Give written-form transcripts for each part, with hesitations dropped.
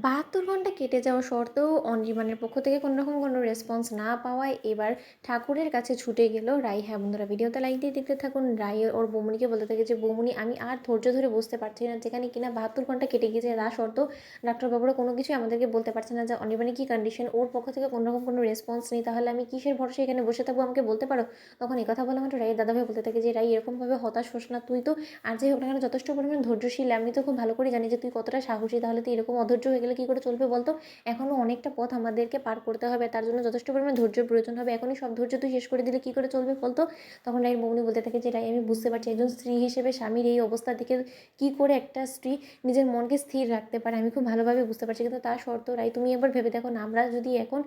৭২ ঘন্টা কেটে যাওয়া সত্ত্বেও অনির্বাণের পক্ষ থেকে কোনোরকম কোনো রেসপন্স না পাওয়ায় এবার ঠাকুরের কাছে ছুটে গেল রাই। হ্যাঁ বন্ধুরা, ভিডিওতে লাইক দিয়ে দেখতে থাকুন। রাই ওর বৌমনিকে বলতে থাকে যে বৌমনি, আমি আর ধৈর্য ধরে বসতে পারছি না, যেখানে কিনা ৭২ ঘন্টা কেটে গিয়েছে তা সত্ত্বেও ডাক্তারবাবুরা কোনো কিছুই আমাদেরকে বলতে পারছে না যে অনির্বাণের কী কন্ডিশন। ওর পক্ষ থেকে কোনোরকম কোনো রেসপন্স নেই, তাহলে আমি কিসের ভরসা এখানে বসে থাকবো, আমাকে বলতে পারো। তখন এই কথা বলা মাত্র রাইয়ের দাদাভাই বলতে থাকে যে রাই, এরকমভাবে হতাশ হোস না, তুই তো আর যাই হোক না কেন যথেষ্ট পরিমাণ ধৈর্যশীল। আমি তো খুব ভালো করে জানি যে তুই কতটা সাহসী, তাহলে তুই এরকম অধৈর্য হয়ে গেলে কী করে চলবে বলতো। এখনও অনেকটা পথ আমাদেরকে পার করতে হবে, তার জন্য যথেষ্ট পরিমাণ ধৈর্যের প্রয়োজন হবে। এখনই সব ধৈর্য তুই শেষ করে দিলে কী করে চলবে বলতো। তখন রাইয়ের বৌমনি বলতে থাকে যে রাই, আমি বুঝতে পারছি একজন স্ত্রী হিসেবে স্বামীর এই অবস্থা থেকে কী করে একটা স্ত্রী নিজের মনকে স্থির রাখতে পারে, আমি খুব ভালোভাবে বুঝতে পারছি। কিন্তু তা সত্ত্বেও রাই, তুমি একবার ভেবে দেখো না, আমরা যদি এখন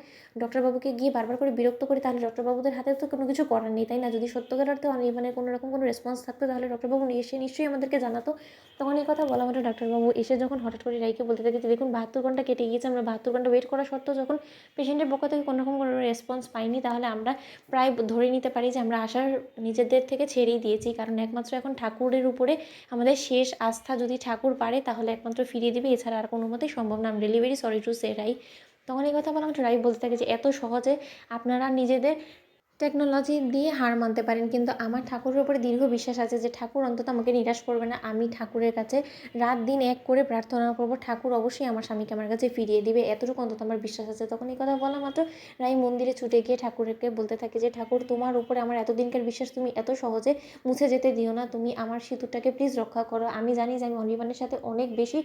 ডক্টরবাবুকে গিয়ে বারবার করে বিরক্ত করি, তাহলে ডক্টরবাবুদের হাতে তো কোনো কিছু করার নেই, তাই না? যদি সত্যিকার অর্থে মানে কোনো রকম কোনো রেসপন্স থাকতো, তাহলে ডক্টরবাবু এসে নিশ্চয়ই আমাদেরকে জানাতো। তখন এই কথা বলা মাত্র ডাক্তারবাবু এসে যখন হঠাৎ করে রাইকে বলতে থাকে যে দেখুন, ৭২ ঘন্টা কেটে গিয়েছে, আমরা ৭২ ঘন্টা ওয়েট করা সত্ত্বেও যখন পেশেন্টের পক্ষ থেকে কোনোরকম কোনো রেসপন্স পাইনি, তাহলে আমরা প্রায় ধরে নিতে পারি যে আমরা আশার নিজেদের থেকে ছেড়েই দিয়েছি। কারণ একমাত্র এখন ঠাকুরের উপরে আমাদের শেষ আস্থা, যদি ঠাকুর পারে তাহলে একমাত্র ফিরিয়ে দেবে, এছাড়া আর কোনো মতেই সম্ভব না। I am really very sorry to say Rai. তখন এই কথা বলা মাত্র রাই বলতে থাকে যে এত সহজে আপনারা নিজেদের টেকনোলজি দিয়ে হার মানতে পারেন, কিন্তু আমার ঠাকুরের উপরে দীর্ঘ বিশ্বাস আছে যে ঠাকুর অন্তত আমাকে নিরাশ করবে না। আমি ঠাকুরের কাছে রাত দিন এক করে প্রার্থনা করব, ঠাকুর অবশ্যই আমার স্বামীকে আমার কাছে ফিরিয়ে দিবে, এতটুকু অন্তত আমার বিশ্বাস আছে। তখন এই কথা বলা মাত্র রাই মন্দিরে ছুটে গিয়ে ঠাকুরকে বলতে থাকে যে ঠাকুর, তোমার উপরে আমার এতদিনকার বিশ্বাস তুমি এত সহজে মুছে যেতে দিও না, তুমি আমার সিঁদুরটাকে প্লিজ রক্ষা করো। আমি জানি যে আমি অনির্বাণের সাথে অনেক বেশি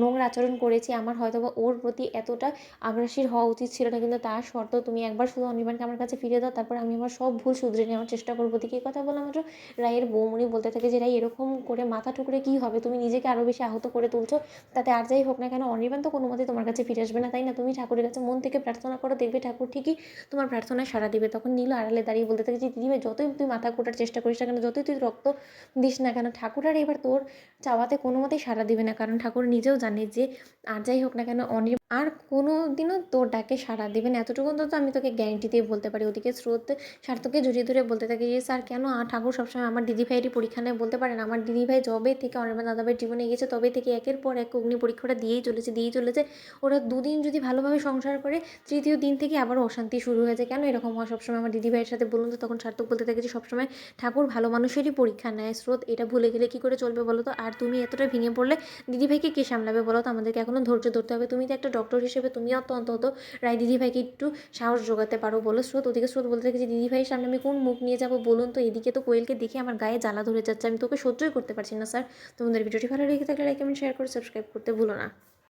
নোংরা আচরণ করেছি, আমার হয়তোবা ওর প্রতি এতটা আগ্রাসী হওয়া উচিত ছিল না, কিন্তু তার সত্ত্বেও তুমি একবার শুধু অনির্বাণকে আমার কাছে ফিরিয়ে দাও, তারপর আমি আমার সব ভুল শুধরে নেওয়ার চেষ্টা করবো। দিকে এই কথা বলা মাত্র রাইয়ের বৌমনি বলতে থাকে যে রাই, এরকম করে মাথা ঠুকরে কী হবে, তুমি নিজেকে আরও বেশি আহত করে তুলছো। তাতে আর যাই হোক না কেন অনির্বাণ তো কোনো মতেই তোমার কাছে ফিরে আসবে না, তাই না? তুমি ঠাকুরের কাছে মন থেকে প্রার্থনা করো, দেখবে ঠাকুর ঠিকই তোমার প্রার্থনায় সাড়া দিবে। তখন নীলু আড়ালে দাঁড়িয়ে বলতে থাকে যে দিদিভাই, যতই তুই মাথা কোটার চেষ্টা করিস না কেন, যতই তুই রক্ত দিস না কেন, ঠাকুর আর এবার তোর চাওয়াতে কোনো মতেই সাড়া দিবে না। কারণ ঠাকুর নিজেও জানে যে আর যাই হোক না কেন আর কোনো দিনও তোর ডাকে সাড়া দিবে না, এতটুকু তো আমি তোকে গ্যারেন্টি দিয়ে বলতে পারি। ওদিকে স্রোত সার্থককে জড়িয়ে ধরে বলতে থাকে যে স্যার, কেন ঠাকুর সবসময় আমার দিদিভাইয়েরই পরীক্ষা নেয়, বলতে পারেন আমার দিদিভাই যবে থেকে অনির্বাণ দাদাভাইয়ের জীবনে গেছে তবে থেকে একের পর এক অগ্নি পরীক্ষাটা দিয়েই চলেছে। ওরা দুদিন যদি ভালোভাবে সংসার করে, তৃতীয় দিন থেকে আবারও অশান্তি শুরু হয়ে যায়। কেন এরকম হয় সবসময় আমার দিদিভাইয়ের সাথে বলুন তো? তখন সার্থক বলতে থাকে যে সবসময় ঠাকুর ভালো মানুষেরই পরীক্ষা নেয়। স্রোত, এটা ভুলে গেলে কী করে চলবে বলো তো? আর তুমি এতটা ভেঙে পড়লে দিদিভাইকে কে সামলাবে বলো তো? আমাদেরকে এখনও ধৈর্য ধরতে হবে। তুমি তো একটা ডক্টর হিসেবে তুমিও তো অন্তত রায় দিদিভাইকে একটু সাহস জোগাতে পারো বলো। স্রোত, ওদিকে স্রোত বলতে থাকে যে দিদিভাইয়ের সামনে আমি কোন মুখ নিয়ে যাবো বলুন তো? এদিকে তো কোয়েলকে দেখে আমার গায়ে জ্বালা ধরে যাচ্ছে, আমি তোকে সহ্যই করতে পারছি না স্যার। তোমাদের ভিডিওটি ভালো লেগে থাকলে লাইক কমেন্ট শেয়ার করে সাবস্ক্রাইব করতে ভুলো না।